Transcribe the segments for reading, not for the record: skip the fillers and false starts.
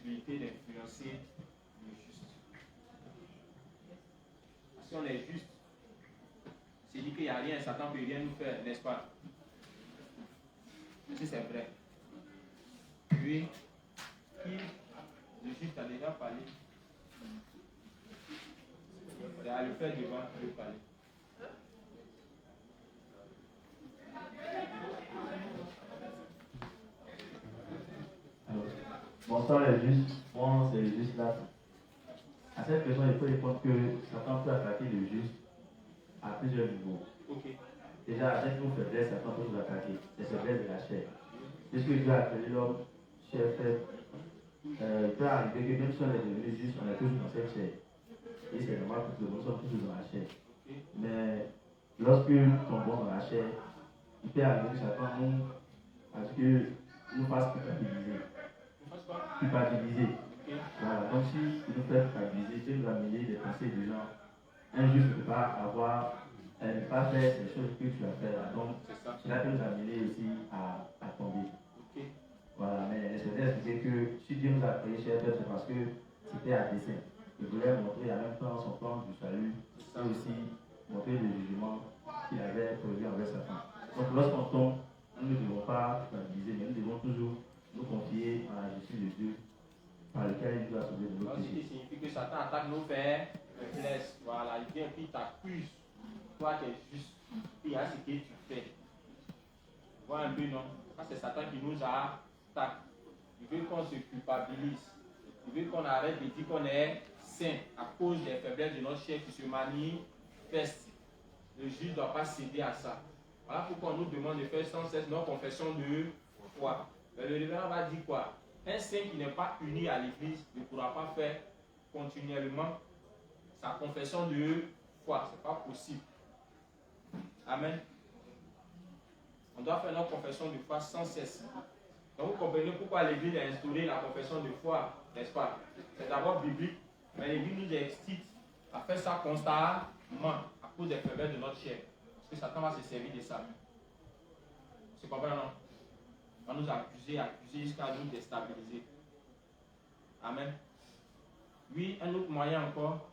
possibilité d'influencer le juste. Si on est juste, c'est dit qu'il n'y a rien, Satan ne peut rien nous faire, n'est-ce pas? Si c'est vrai. Puis, qui le juste a déjà parlé? C'est à le faire devant le parler. Bonsoir les justes, bon c'est le juste là. À cette question, il faut répondre que Satan peut attaquer le juste à plusieurs niveaux. Okay. Déjà, avec nos faiblesses, Satan peut nous attaquer. Les faiblesses de la chair. Puisque Dieu a créé l'homme chair faible, il peut arriver que même si on est devenu juste, on est toujours dans cette chair. Et c'est normal parce que nous sommes toujours dans la chair. Mais lorsque nous tombons dans la chair, il peut arriver que Satan nous, parce que nous fasse culpabiliser. Culpabiliser. Voilà, donc si il nous fait culpabiliser, Dieu nous a mêlé des pensées du genre injuste de ne pas avoir, ne pas faire ces choses que tu as fait là. Donc cela peut nous amener aussi à tomber. Voilà, mais l'essentiel c'est que si Dieu nous a créé chez elle, c'est parce que c'était à dessein. Il voulait montrer en même temps son plan du salut et aussi montrer le jugement qu'il avait prévu envers Satan. Donc lorsqu'on tombe, nous ne devons pas culpabiliser, mais nous devons toujours nous confier à la justice de Dieu par lequel il doit sauver de nos péchés. Ce qui signifie que Satan attaque nos pères, nos blesse. Voilà, il vient puis t'accuse. Toi tu es juste. Il y a ce que tu fais. Voilà un peu, non? Ça c'est Satan qui nous attaque. Il veut qu'on se culpabilise. Il veut qu'on arrête de dire qu'on est saint à cause des faiblesses de notre chair qui se manifestent. Le juge ne doit pas céder à ça. Voilà pourquoi on nous demande de faire sans cesse notre confession de foi. Mais le révérend va dire quoi? Un saint qui n'est pas uni à l'église ne pourra pas faire continuellement sa confession de foi. Ce n'est pas possible. Amen. On doit faire notre confession de foi sans cesse. Donc vous comprenez pourquoi l'église a instauré la confession de foi, n'est-ce pas? C'est d'abord biblique, mais l'église nous excite à faire ça constamment à cause des faiblesses de notre chair. Parce que Satan va se servir de ça. C'est compris, non? On va nous accuser jusqu'à nous déstabiliser. Amen. Oui, un autre moyen encore.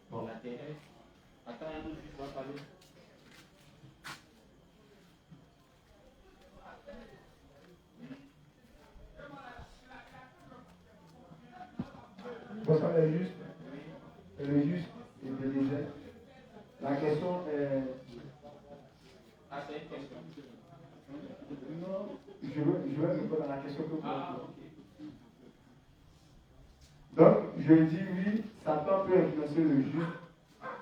Bon, l'intérêt. Attends, un autre juste va parler. Bonsoir les justes. Le juste et le désert. La question est. Ah, c'est une question. Non, je vais répondre à la question que vous posez. Donc, je dis oui, Satan peut influencer le juste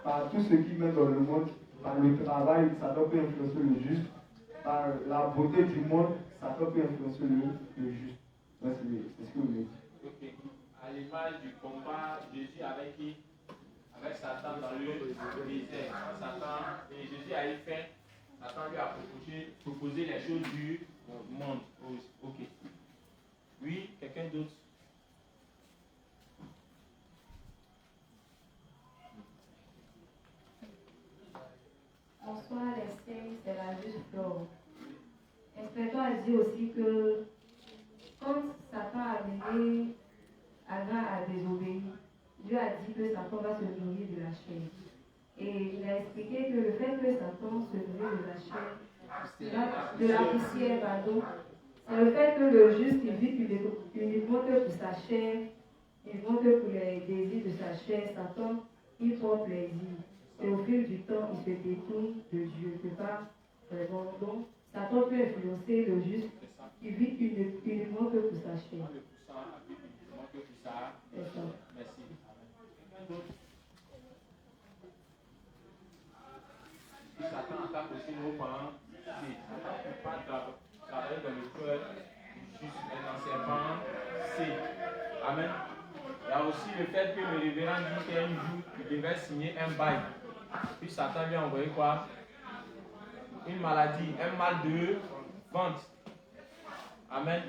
par tout ce qui met dans le monde, par le travail, Satan peut influencer le juste, par la beauté du monde, Satan peut influencer le juste. C'est ce que vous voulez dire. Ok. À l'image du combat, Jésus avec qui? Avec Satan dans le désert. Satan, et Jésus a eu faim. Satan lui a proposé les choses du monde. Ok. Oui, quelqu'un d'autre? Bonsoir les saints, c'est la juste flore. Inspecteur a dit aussi que quand Satan a mené Adam à désobéir, Dieu a dit que Satan va se nourrir de la chair. Et il a expliqué que le fait que Satan se nourrit de la chair, de la poussière, pardon, c'est le fait que le juste il vit uniquement que pour sa chair, uniquement que pour les désirs de sa chair, Satan il prend plaisir. Et au fil du temps, il se détourne de Dieu. C'est pas vraiment. Donc, Satan peut influencer le juste. Il vit uniquement que pour sa chair. C'est ça. Merci. Satan attaque aussi nos parents. Satan ne peut pas travailler dans le cœur du juste, mais dans ses pensées. Amen. Il y a aussi le fait que le révérend dit qu'un jour, il devait signer un bail. Puis Satan lui a envoyé quoi? Une maladie, un mal de ventre. Amen.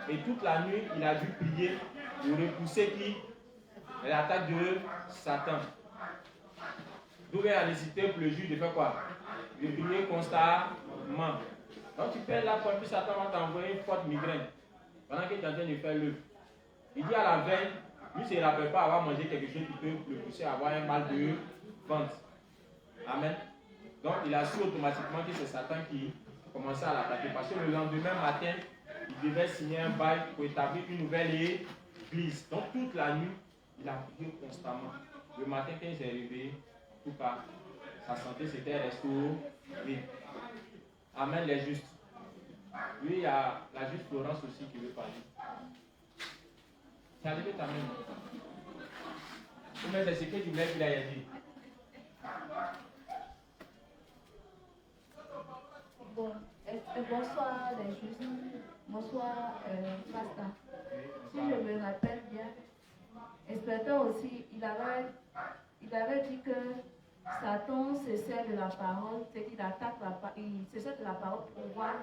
Et toute la nuit, il a dû prier pour repousser qui? L'attaque de Satan. D'où il a nécessité pour le juge de faire quoi? De prier constamment. Donc tu perds la foi, puis Satan va t'envoyer une forte migraine pendant que tu es en train de faire l'œuvre. Il dit à la veille, lui, il ne se rappelle pas avoir mangé quelque chose qui peut le pousser à avoir un mal de ventre. Amen. Donc, il a su automatiquement que c'est Satan qui commençait à l'attaquer. Parce que le lendemain matin, il devait signer un bail pour établir une nouvelle église. Donc, toute la nuit, il a prié constamment. Le matin, quand il s'est réveillé, en tout cas, sa santé s'était restaurée. Amen, les justes. Lui, il y a la juste Florence aussi qui veut parler. C'est arrivé ta même. Comment c'est ce que tu voulais qu'il a dit? Bon, bonsoir les justes. Bonsoir, Pasteur. Si je me rappelle bien, Inspecteur aussi, il avait dit que Satan se sert de la parole, c'est qu'il attaque il se sert de la parole pour pouvoir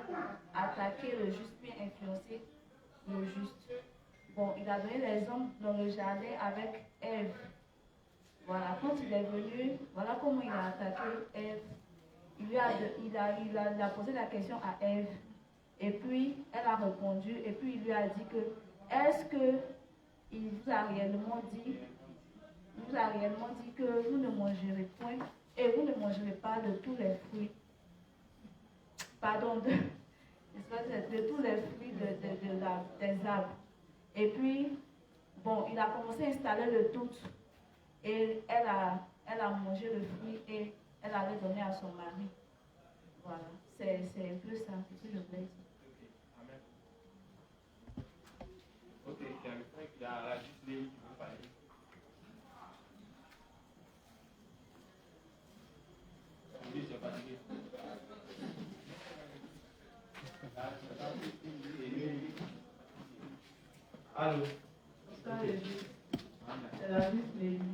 attaquer le juste, puis influencer le juste. Bon, il a donné l'exemple dans le jardin avec Ève. Voilà, quand il est venu, voilà comment il a attaqué Ève. Il a posé la question à Ève. Et puis, elle a répondu, et puis il lui a dit que, est-ce que il vous a réellement dit que vous ne mangerez point, et vous ne mangerez pas de tous les fruits, pardon, de tous les fruits des arbres. Et puis, bon, il a commencé à installer le doute, et elle a mangé le fruit, et elle allait donner à son mari. Voilà, c'est un peu ça, c'est ce que je voulais dire. Ok, il y a le frère qui a la juste qui veut parler. Oui, c'est fatigué. Allô? C'est la juste Lévi.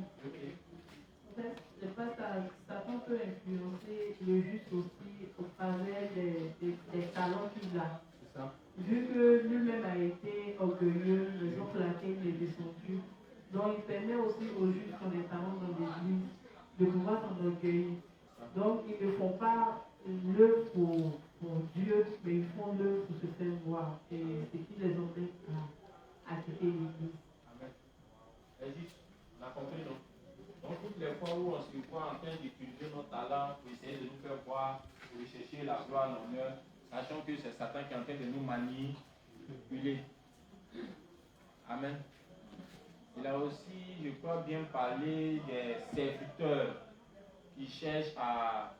En fait, c'est pas ça. Satan peut influencer le juste aussi au travers des talents qu'il a. C'est ça. Vu que lui-même a été orgueilleux, le jour pour lequel il est descendu, donc il permet aussi aux justes qui ont des talents dans l'église de pouvoir s'enorgueillir. Donc ils ne font pas l'œuvre pour Dieu, mais ils font l'œuvre pour se faire voir. Et c'est ce qui les empêche à quitter l'église. Amen. On a compris, non? Donc, toutes les fois où on se voit en train d'utiliser nos talents pour essayer de nous faire voir, pour rechercher la gloire, l'honneur, sachant que c'est Satan qui est en train de nous manipuler. Amen. Il a aussi, je crois, bien parlé des serviteurs qui cherchent à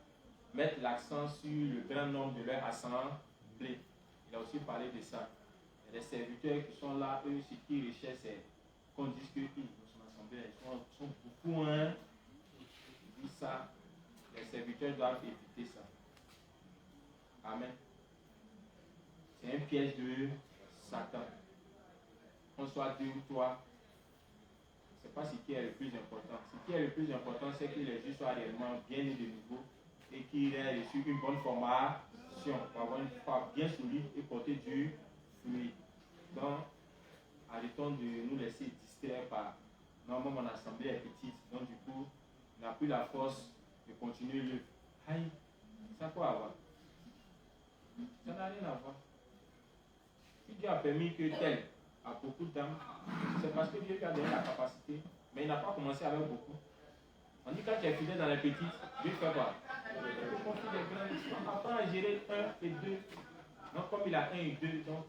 mettre l'accent sur le grand nombre de leur assemblée. Il a aussi parlé de ça. Il y a des serviteurs qui sont là, eux, ce qu'ils recherchent, c'est qu'on dise qu'ils sont assemblés, ils sont beaucoup, hein. Ils disent ça. Les serviteurs doivent éviter ça. Amen. C'est un piège de Satan. Qu'on soit deux ou trois, ce n'est pas ce qui est le plus important. Ce qui est le plus important, c'est que les justes soient réellement bien nés de nouveau et qu'ils aient reçu une bonne formation pour avoir une foi bien solide et porter du fruit. Donc, arrêtons de nous laisser distraire par normalement mon assemblée est petite, donc du coup, on n'a plus la force de continuer le. Aïe, ça quoi avoir? Ça n'a rien à voir. Si Dieu a permis que tel a beaucoup d'âmes, c'est parce que Dieu lui a donné la capacité, mais il n'a pas commencé avec beaucoup. On dit quand tu es fidèle dans les petites, Dieu fait quoi? Il confie les grandes. On apprend à gérer 1 et 2. Donc comme il a 1 et 2, donc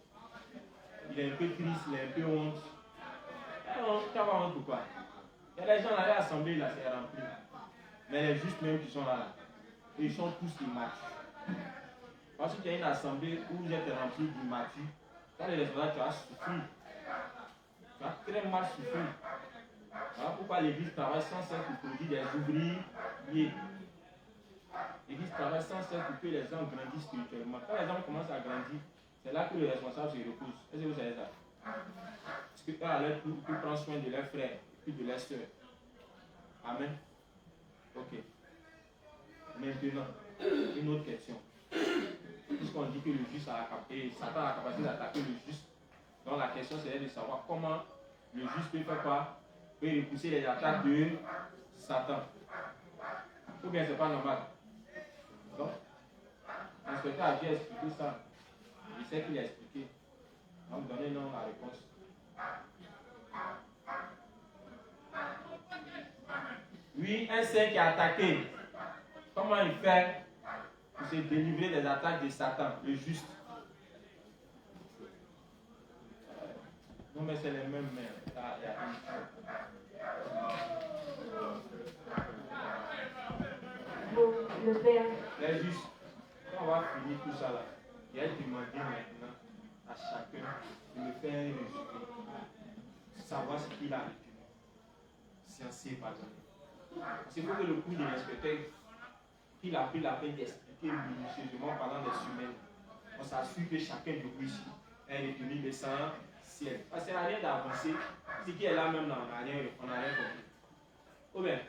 il est un peu triste, il est un peu honte. Tu vas honte ou quoi? Il y a des gens dans l'assemblée, là, c'est rempli. Mais les justes même qui sont là, ils sont tous immatures. Parce que tu as une assemblée où vous êtes rempli d'immatures, quand les responsables, tu vas souffrir. Tu vas très mal souffrir. Voilà pourquoi l'église travaille sans cesse pour produire des ouvriers. L'église travaille sans cesse pour que les gens grandissent spirituellement. Quand les gens commencent à grandir, c'est là que les responsables se reposent. Est-ce que vous savez ça? Parce que eux, à leur tour, ils prennent soin de leurs frères et puis de leurs soeurs. Amen. Ok. Maintenant, une autre question. Puisqu'on dit que le juste a la capacité, Satan a la capacité d'attaquer le juste, donc la question c'est de savoir comment le juste peut faire quoi? Peut repousser les attaques de Satan. Ou bien c'est pas normal. Donc, l'inspecteur a déjà expliqué ça. Il sait qu'il a expliqué. Donc, donnez-nous la réponse. puis un saint qui est attaqué, comment il fait pour se délivrer des attaques de Satan, le juste? Non, mais c'est les mêmes mères. Là, il y a une. Bon, le Père. Les justes, quand on va finir tout ça là, il a demandé maintenant à chacun de me faire un résumé, savoir ce qu'il a retenu, censé pardonner. Parce qu'il faut que le coup de l'inspecteur, qu'il a pris la peine d'expliquer minutieusement pendant des semaines, on s'assure que chacun de vous ici a retenu l'essentiel. Parce que ça n'a rien d'avancer, ce qui est là même là, on n'a rien compris. Ou bien?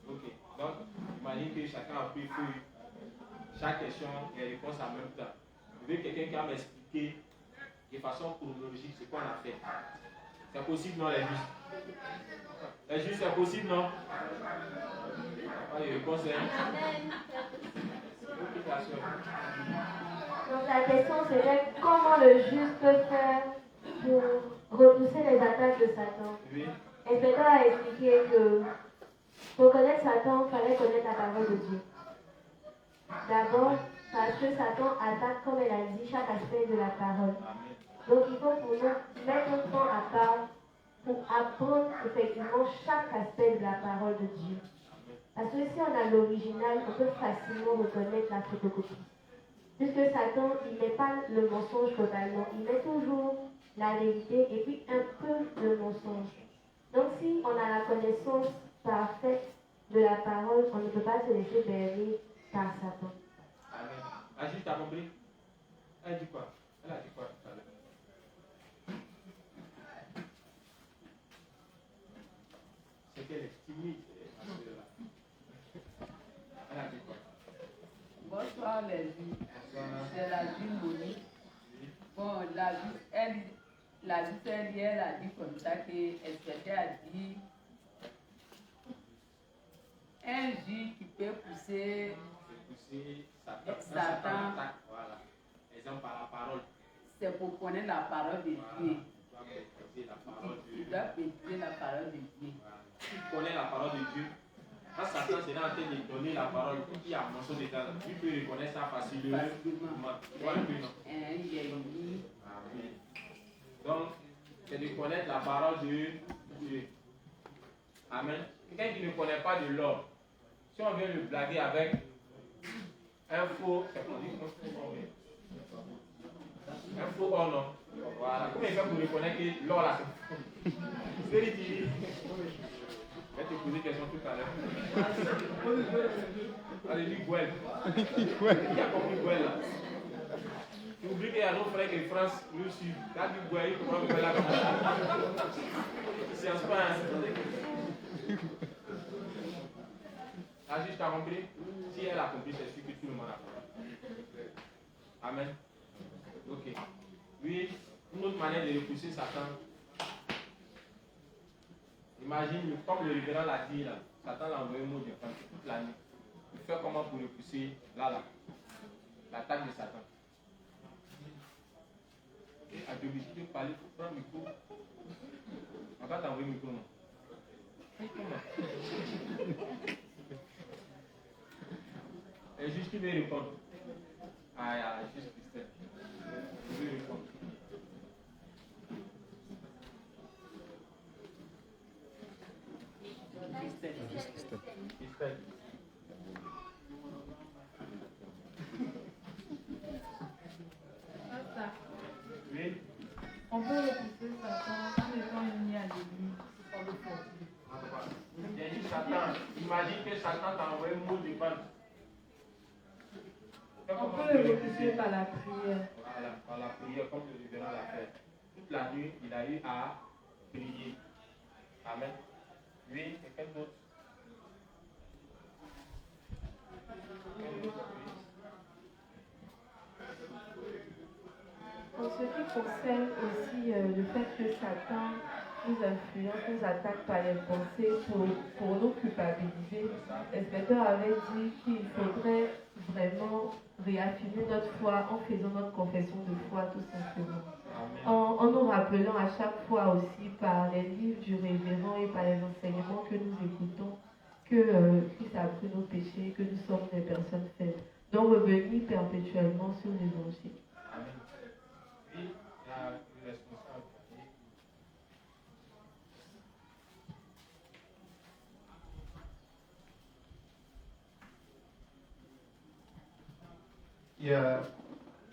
Ok. Donc, imagine que chacun a pris feuille, chaque question et réponse en même temps. Je veux quelqu'un qui va m'expliquer de façon chronologique ce qu'on a fait. C'est possible, non, les justes? Les justes, c'est possible, non? Pas de réponse, hein? Donc la question serait comment le juste peut faire pour repousser les attaques de Satan. Oui. Inspecteur a expliqué que pour connaître Satan, il fallait connaître la parole de Dieu. D'abord, parce que Satan attaque, comme elle a dit, chaque aspect de la parole. Donc il faut pour nous mettre un temps à part pour apprendre effectivement chaque aspect de la parole de Dieu. Parce que si on a l'original, on peut facilement reconnaître la photocopie. Puisque Satan, il n'est pas le mensonge totalement, il met toujours la vérité et puis un peu le mensonge. Donc si on a la connaissance parfaite de la parole, on ne peut pas se laisser berner par Satan. Amen. Agis, t'as compris? Elle dit quoi? Elle a dit quoi tout à l'heure? C'est qu'elle est timide, elle a dit quoi? Bonsoir les vies. C'est la vie Monique. Bon, la vie, elle a dit comme ça que Inspecteur a dit un juge qui peut pousser Satan. Voilà. Exemple par la parole. C'est pour connaître la parole de Dieu. Tu dois péter la parole de Dieu. Si tu connais la parole de Dieu, quand Satan sera en train de donner la parole, il y a un morceau dedans, tu peux reconnaître ça facilement. Tu vois un peu, non? Donc, c'est de connaître la parole de Dieu. Amen. Quelqu'un qui ne connaît pas de l'or, si on vient le blaguer avec un faux, un faux or, non? Voilà. Comment il fait pour reconnaître que l'or là, c'est ridicule. Je vais te poser une question tout à l'heure. Allez, dis Gouel. Qui a compris Gouel là? Tu oublies qu'il y a nos frères qui France nous suivent. Quand tu dis Gouel, il comprend Gouel là. C'est un pas. La juge t'a compris? Si elle a compris, c'est sûr que tout le monde a compris. Amen. Ok. Oui, une autre manière de repousser Satan. Imagine, comme le révérend l'a dit là, Satan l'a envoyé un mot de fin toute la nuit. Il fait comment pour repousser l'attaque de Satan? Et à domicile, tu parles, tu prends le micro. On va t'envoyer le micro, non? Comment? Et juste qui veut répondre? Ah, juste Christelle. Tu veux répondre? Christelle. Oui. On peut repousser Satan en étant uni à l'église sans le forcer. J'ai dit Satan. Imagine que Satan t'a envoyé un mot de bande. On peut le repousser par la prière. Voilà, par la prière, comme le révérend l'a fait. Toute la nuit, il a eu à prier. Amen. Oui, quelqu'un d'autre? En ce qui concerne aussi le fait que Satan nous influence, nous attaque par les pensées pour nous culpabiliser, l'inspecteur avait dit qu'il faudrait vraiment réaffirmer notre foi en faisant notre confession de foi tout simplement. En nous rappelant à chaque fois aussi par les livres du révérend et par les enseignements que nous écoutons que Christ a pris nos péchés, que nous sommes des personnes faibles. Donc revenir perpétuellement sur l'évangile. Amen. Oui, la responsable.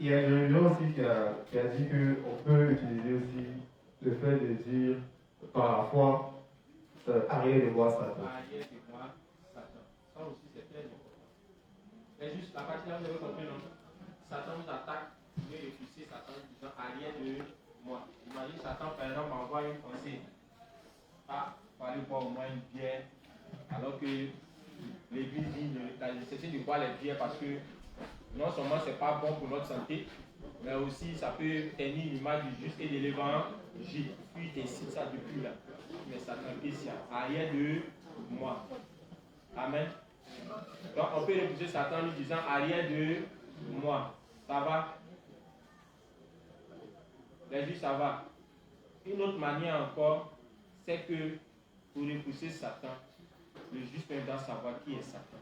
Il y a une religion aussi qui a dit qu'on peut utiliser aussi le fait de dire par la foi, arrière de moi Satan. Arrière de moi Satan. Ça aussi c'est très important. C'est juste la partie là, vous avez compris, non? Satan vous attaque, vous pouvez refuser Satan en disant arrière de moi. Imagine Satan par exemple m'envoie une pensée. Ah, il faut aller boire au moins une bière. Alors que l'église dit la nécessité de boire les bières parce que non seulement c'est pas bon pour notre santé, mais aussi ça peut tenir l'image du juste et de l'évangile. Puis il décide ça depuis là. Mais Satan ici, arrière de moi. Amen. Donc on peut refuser Satan en lui disant arrière de moi. Ça va? Les juifs, ça va. Une autre manière encore, c'est que pour repousser Satan, le juste doit savoir qui est Satan.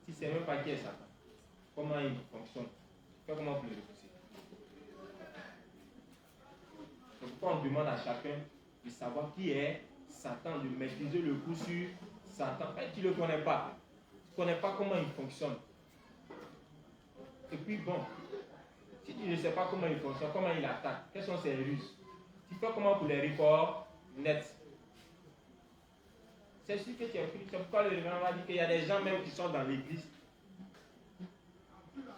Si c'est même pas qui est Satan, comment il fonctionne, comment vous le repousser? C'est pourquoi on demande à chacun de savoir qui est Satan, de maîtriser le coup sur Satan. Mais tu ne le connais pas. Tu ne connais pas comment il fonctionne. Et puis bon, si tu ne sais pas comment il fonctionne, comment il attaque, quelles sont ses ruses, tu fais comment pour les reconnaître? C'est sûr que tu es pris. C'est pourquoi le révérend va dire qu'il y a des gens même qui sont dans l'église.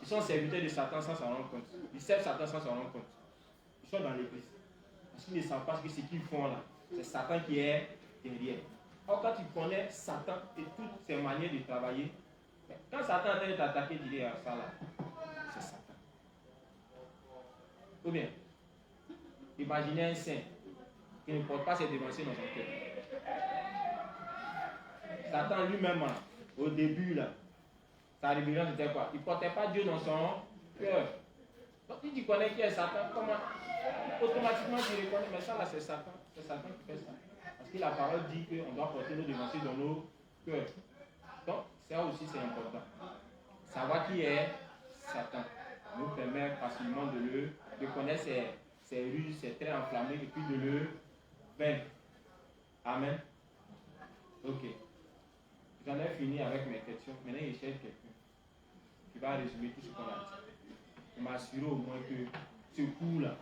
Ils sont serviteurs de Satan sans s'en rendre compte. Ils servent Satan sans s'en rendre compte. Ils sont dans l'église. Parce qu'ils ne savent pas ce qu'ils font là. C'est Satan qui est derrière. Or, quand tu connais Satan et toutes ses manières de travailler, quand Satan est en train de t'attaquer, tu dis ça là, c'est Satan. Ou bien, imaginez un saint qui ne porte pas ses dévancées dans son cœur. Satan lui-même, au début, là, sa rébellion c'était quoi? Il ne portait pas Dieu dans son cœur. Donc, si tu connais qui est Satan, comment automatiquement tu reconnais, mais ça là, c'est Satan. C'est Satan qui fait ça. Parce que la parole dit qu'on doit porter nos dévancées dans nos cœurs. Donc, ça aussi, c'est important. Savoir qui est Satan nous permet facilement de connaître ses ruses, ses traits enflammés et puis de le vaincre. Amen. Ok. J'en ai fini avec mes questions. Maintenant, il cherche quelqu'un qui va résumer tout ce qu'on a dit. Je m'assure au moins que ce coup-là,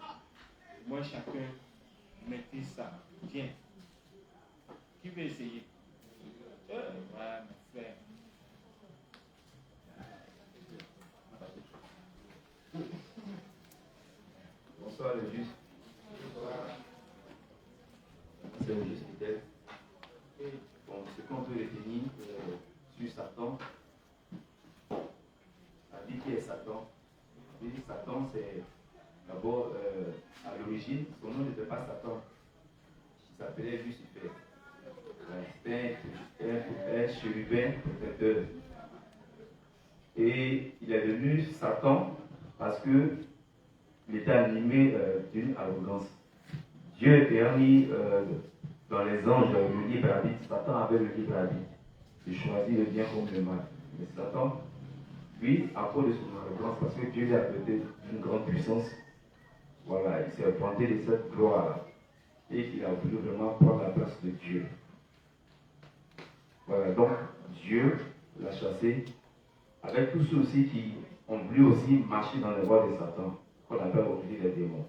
au moins chacun maîtrise ça. Bien. Qui veut essayer? Voilà, mon frère. Bonsoir le juste. C'est le juste fidèle. Bon, ce qu'on peut retenir sur Satan, la vie qui est Satan. Satan, c'est d'abord à l'origine, son nom n'était pas Satan. Il s'appelait Lucifer. C'était un chérubin protecteur. Et il est devenu Satan parce que il était animé d'une arrogance. Dieu ayant mis dans les anges le libre arbitre, Satan avait le libre arbitre. Il choisit le bien comme le mal. Mais Satan, lui, à cause de son arrogance, parce que Dieu lui a prêté une grande puissance, voilà, il s'est vanté de cette gloire et il a voulu vraiment prendre la place de Dieu. Voilà, donc Dieu l'a chassé avec tous ceux aussi qui ont voulu aussi marcher dans les voies de Satan, qu'on appelle aujourd'hui les démons.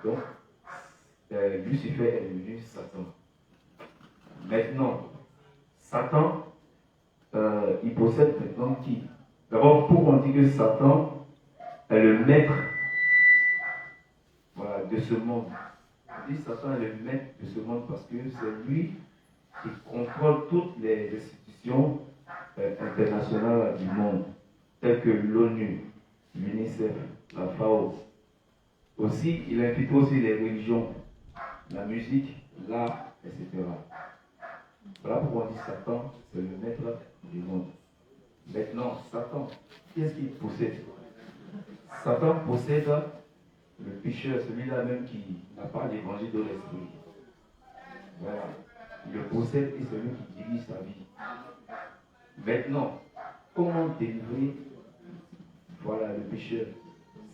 Donc, Lucifer est devenu Satan. Maintenant, Satan, il possède maintenant qui? D'abord, pourquoi on dit que Satan est le maître, voilà, de ce monde? On dit que Satan est le maître de ce monde parce que c'est lui qui contrôle toutes les institutions internationales du monde, telles que l'ONU, l'UNICEF, la FAO. Aussi, il implique aussi les religions, la musique, l'art, etc. Voilà pourquoi on dit Satan, c'est le maître du monde. Maintenant, Satan, qu'est-ce qu'il possède? Satan possède le pécheur, celui-là même qui n'a pas l'évangile de l'esprit. Voilà. le possède et c'est lui qui dirige sa vie. Maintenant, comment délivrer voilà, le pécheur?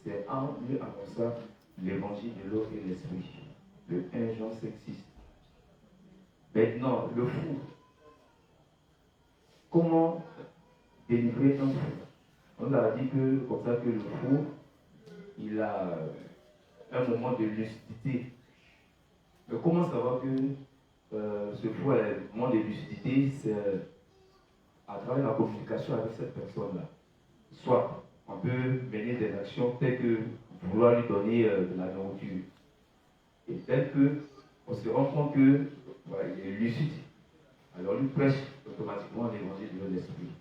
C'est en lui annonçant l'évangile de l'eau et l'esprit. Le 1 Jean 5, 6. Maintenant, le fou. Comment délivrer un fou? On a dit que, comme ça, que le fou, il a un moment de lucidité. Mais comment savoir que ce fou a un moment de lucidité? C'est à travers la communication avec cette personne-là. Soit on peut mener des actions telles que vouloir lui donner de la nourriture. Et tel que on se rend compte que voilà, il est lucide. Alors on lui prêche automatiquement l'évangile de l'esprit.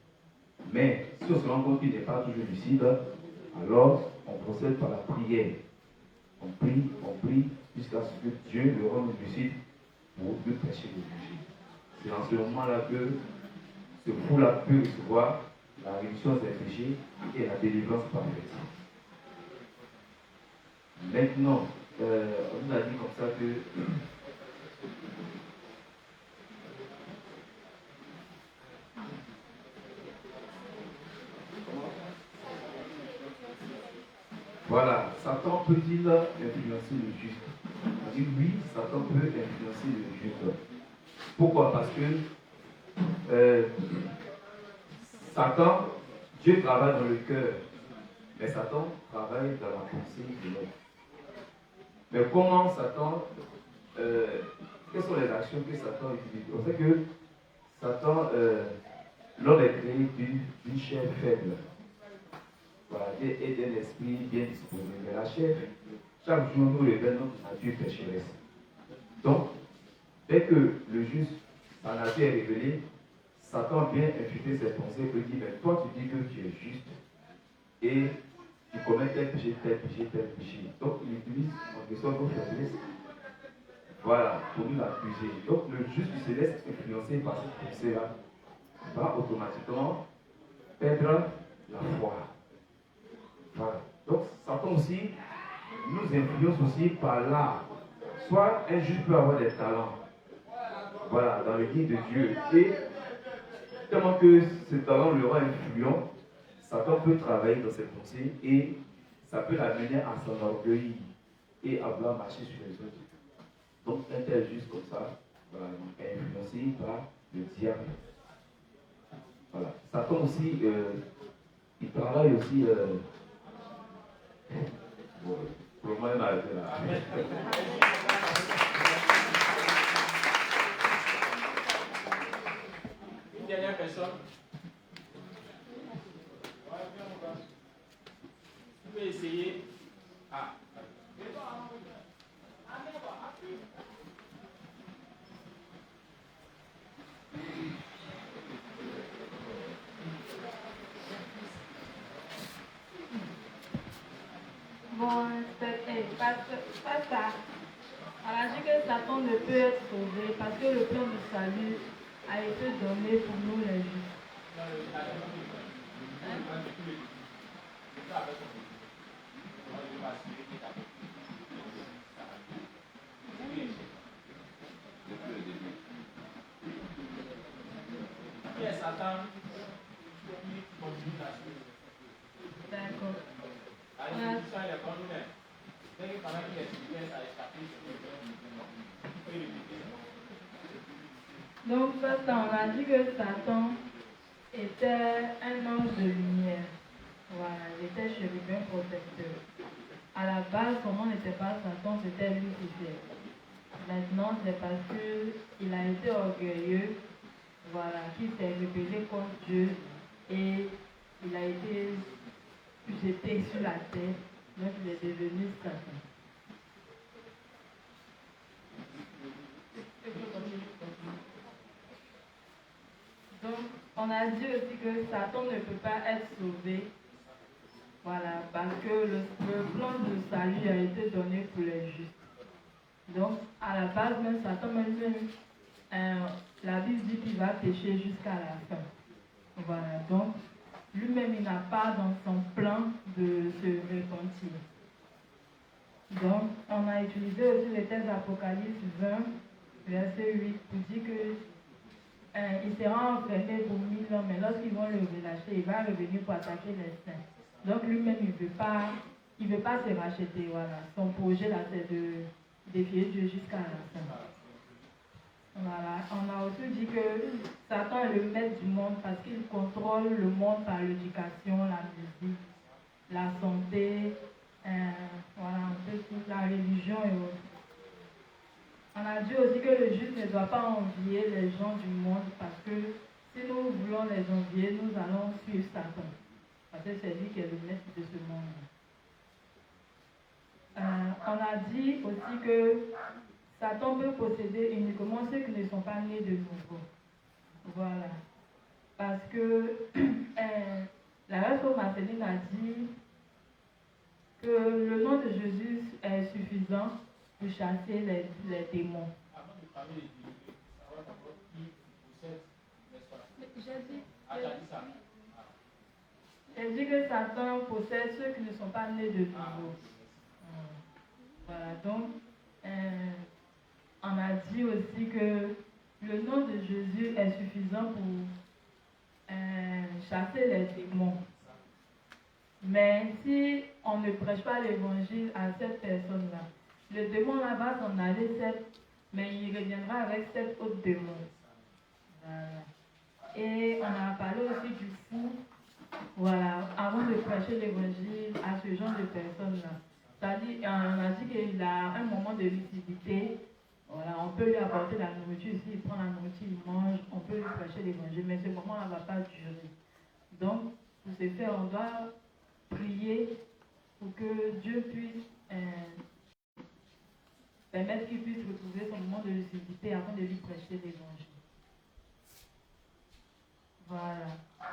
Mais si on se rend compte qu'il n'est pas toujours lucide, alors on procède par la prière. On prie jusqu'à ce que Dieu le rende lucide pour lui prêcher l'évangile. C'est dans ce moment-là que ce fou-là peut recevoir la rémission des péchés et la délivrance parfaite. Maintenant, on nous a dit comme ça que voilà, Satan peut-il influencer le juste? On dit oui, Satan peut influencer le juste. Pourquoi? Parce que Satan, Dieu travaille dans le cœur, mais Satan travaille dans la pensée de l'homme. Mais comment Satan, quelles sont les actions que Satan utilise? On sait que Satan, l'homme est créé d'une chair faible. Voilà, et d'un esprit bien disposé. Mais la chair, chaque jour nous révèle notre nature pécheresse. Donc, dès que le juste, sa nature est révélée, Satan vient infuser ses pensées et dit, mais toi tu dis que tu es juste et tu commets tel péché, tel péché, tel péché. Donc il utilise en question nos faiblesses, voilà, pour nous l'accuser. Donc le juste qui se laisse influencer par cette pensée-là va automatiquement perdre la foi. Voilà. Donc Satan aussi nous influence aussi par là. Soit un juste peut avoir des talents, voilà, dans le guide de Dieu. Et tellement que ce talent le rend influent, Satan peut travailler dans ses pensées et ça peut l'amener à s'enorgueillir et à vouloir marcher sur les autres. Donc un tel juste comme ça, voilà, est influencé par le diable. Voilà. Satan aussi, il travaille aussi. Bon, pour le moment, il m'a arrêté là. Une dernière personne. Tu peux essayer. Ah. Bon, pas ça. On a dit que Satan ne peut être sauvé parce que le plan du salut a été donné pour nous les justes. Qui est Satan qui conduit la chose? D'accord. La révolution est condamnée. Dès que pendant qu'il expliquait, ça a échappé. Donc, on a dit que Satan était un ange de lumière. Voilà, il était chérubin protecteur. À la base, son nom n'était pas Satan, c'était Lucifer. Maintenant, c'est parce qu'il a été orgueilleux, voilà, qu'il s'est rebellé contre Dieu et il a été jeté sur la terre, donc il est devenu Satan. Donc, on a dit aussi que Satan ne peut pas être sauvé, voilà, parce que le plan de salut a été donné pour les justes. Donc, à la base, même Satan, la Bible dit qu'il va pécher jusqu'à la fin. Voilà, donc, lui-même, il n'a pas dans son plan de se repentir. Donc, on a utilisé aussi le texte d'Apocalypse 20, verset 8, il dit que il sera enfermé pour 1000 ans, mais lorsqu'ils vont le relâcher, il va revenir pour attaquer les saints. Donc lui-même, il veut pas se racheter. Voilà. Son projet là, c'est de défier Dieu jusqu'à la fin. Voilà. On a aussi dit que Satan est le maître du monde parce qu'il contrôle le monde par l'éducation, la musique, la santé, voilà, un peu toute la religion et autres. On a dit aussi que le juste ne doit pas envier les gens du monde parce que si nous voulons les envier, nous allons suivre Satan. Parce que c'est lui qui est le maître de ce monde. On a dit aussi que Satan peut posséder uniquement ceux qui ne sont pas nés de nouveau. Voilà. Parce que la réforme Marceline a dit que le nom de Jésus est suffisant pour chasser les démons. Avant de parler des divinité, savoir d'abord qui possède, n'est-ce pas? J'ai dit que Satan possède ceux qui ne sont pas nés de nouveau. Voilà, donc on a dit aussi que le nom de Jésus est suffisant pour chasser les démons. Mais si on ne prêche pas l'évangile à cette personne-là, le démon là va s'en aller, mais il reviendra avec 7 autres démons. Voilà. Et on a parlé aussi du fou, voilà, avant de prêcher l'évangile à ce genre de personnes-là. C'est-à-dire, on a dit qu'il a un moment de lucidité. Voilà, on peut lui apporter la nourriture, s'il prend la nourriture, il mange, on peut lui prêcher l'évangile, mais ce moment-là ne va pas durer. Donc, pour ce faire, on doit prier pour que Dieu puisse permettre qu'il puisse retrouver son moment de lucidité avant de lui prêcher l'évangile. Voilà.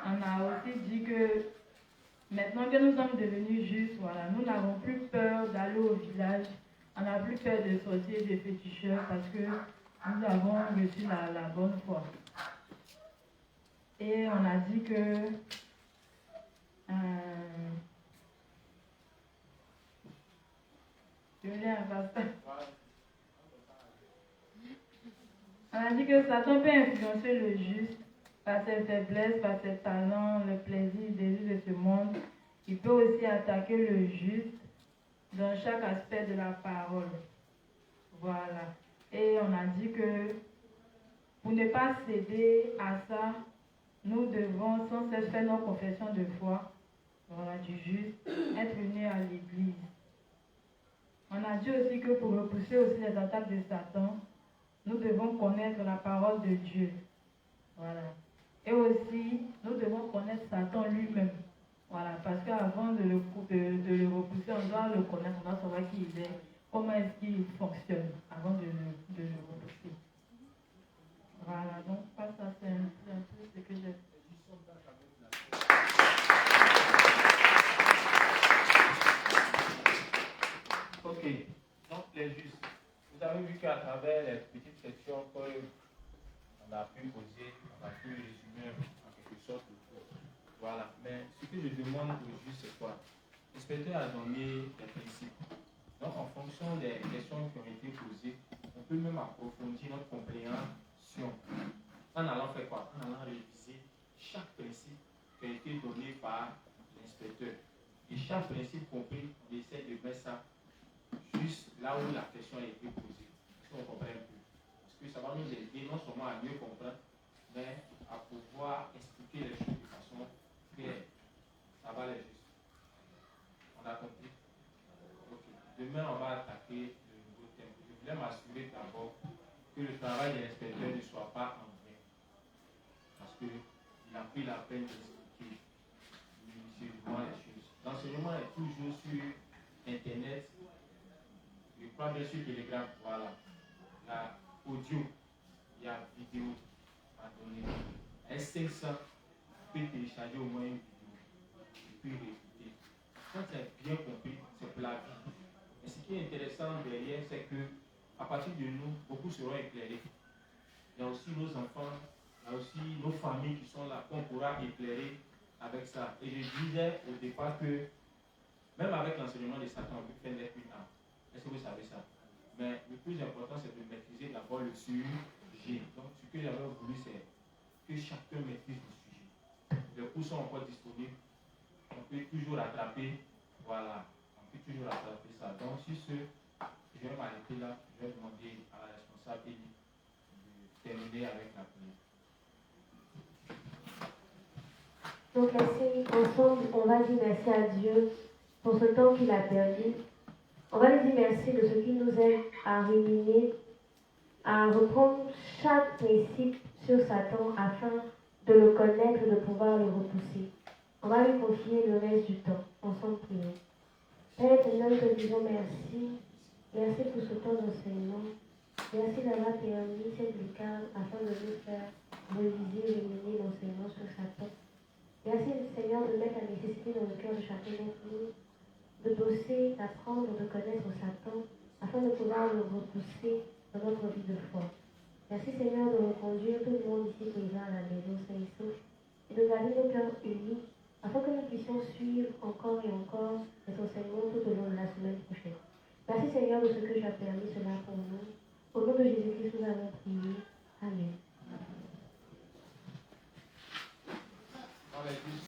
On a aussi dit que maintenant que nous sommes devenus justes, voilà, nous n'avons plus peur d'aller au village, on n'a plus peur de sorciers et de féticheurs parce que nous avons reçu la bonne foi. Et on a dit que on a dit que Satan peut influencer le juste par ses faiblesses, par ses talents, le plaisir, le désir de ce monde. Il peut aussi attaquer le juste dans chaque aspect de la parole. Voilà. Et on a dit que pour ne pas céder à ça, nous devons sans cesse faire nos confessions de foi, voilà, du juste, être unis à l'église. On a dit aussi que pour repousser aussi les attaques de Satan, nous devons connaître la parole de Dieu. Voilà. Et aussi, nous devons connaître Satan lui-même. Voilà, parce qu'avant de le repousser, on doit le connaître, on doit savoir qui il est, comment est-ce qu'il fonctionne avant de le repousser. Voilà, donc ça c'est un peu ce que j'ai. Ok, donc les justes. Vous avez vu qu'à travers les petites questions qu'on a pu poser, on a pu résumer en quelque sorte le cours. Voilà, mais ce que je demande aux justes, c'est quoi? L'inspecteur a donné des principes. Donc, en fonction des questions qui ont été posées, on peut même approfondir notre compréhension en allant faire quoi? En allant réviser chaque principe qui a été donné par l'inspecteur. Et chaque principe compris, on essaie de mettre ça juste là où la question a été posée. Est-ce qu'on comprend un peu? Parce que ça va nous aider non seulement à mieux comprendre, mais à pouvoir expliquer les choses de façon claire. Ça va les juste. On a compris? Ok. Demain, on va attaquer le nouveau thème. Je voulais m'assurer d'abord que le travail de l'inspecteur ne soit pas en vain. Parce qu'il a pris la peine d'expliquer minutieusement les choses. L'enseignement est toujours sur Internet. Je crois bien sur Telegram, voilà. La audio, il y a vidéo à donner. S500 peut télécharger au moins une vidéo et puis réécouter. Quand c'est bien compris, c'est pour la vie. Et ce qui est intéressant derrière, c'est que à partir de nous, beaucoup seront éclairés. Il y a aussi nos enfants, il y a aussi nos familles qui sont là, qu'on pourra éclairer avec ça. Et je disais au départ que même avec l'enseignement de Satan, on peut faire naître une âme. Est-ce que vous savez ça? Mais le plus important, c'est de maîtriser d'abord le sujet. Donc, ce que j'avais voulu, c'est que chacun maîtrise le sujet. Les cours sont encore disponibles. On peut toujours rattraper. Voilà. On peut toujours rattraper ça. Donc, sur ce, je vais m'arrêter là. Je vais demander à la responsable Élie de terminer avec la prière. Donc ainsi, ensemble, on va dire merci à Dieu pour ce temps qu'il a permis. On va lui dire merci de ce qu'il nous aide à ruminer, à reprendre chaque principe sur Satan afin de le connaître, de pouvoir le repousser. On va lui confier le reste du temps. Ensemble, prions. Père éternel, te disons merci. Merci pour ce temps d'enseignement. Merci d'avoir permis cette lucarne afin de nous faire réviser, ruminer l'enseignement sur Satan. Merci Seigneur de mettre la nécessité dans le cœur de chacun d'entre nous, de bosser, d'apprendre, de connaître Satan, afin de pouvoir le repousser dans notre vie de foi. Merci Seigneur de reconduire tout le monde ici présent à la maison Saint-Sauf et de garder nos cœurs unis, afin que nous puissions suivre encore et encore les enseignements tout au long de la semaine prochaine. Merci Seigneur de ce que tu as permis cela pour nous. Au nom de Jésus-Christ, nous avons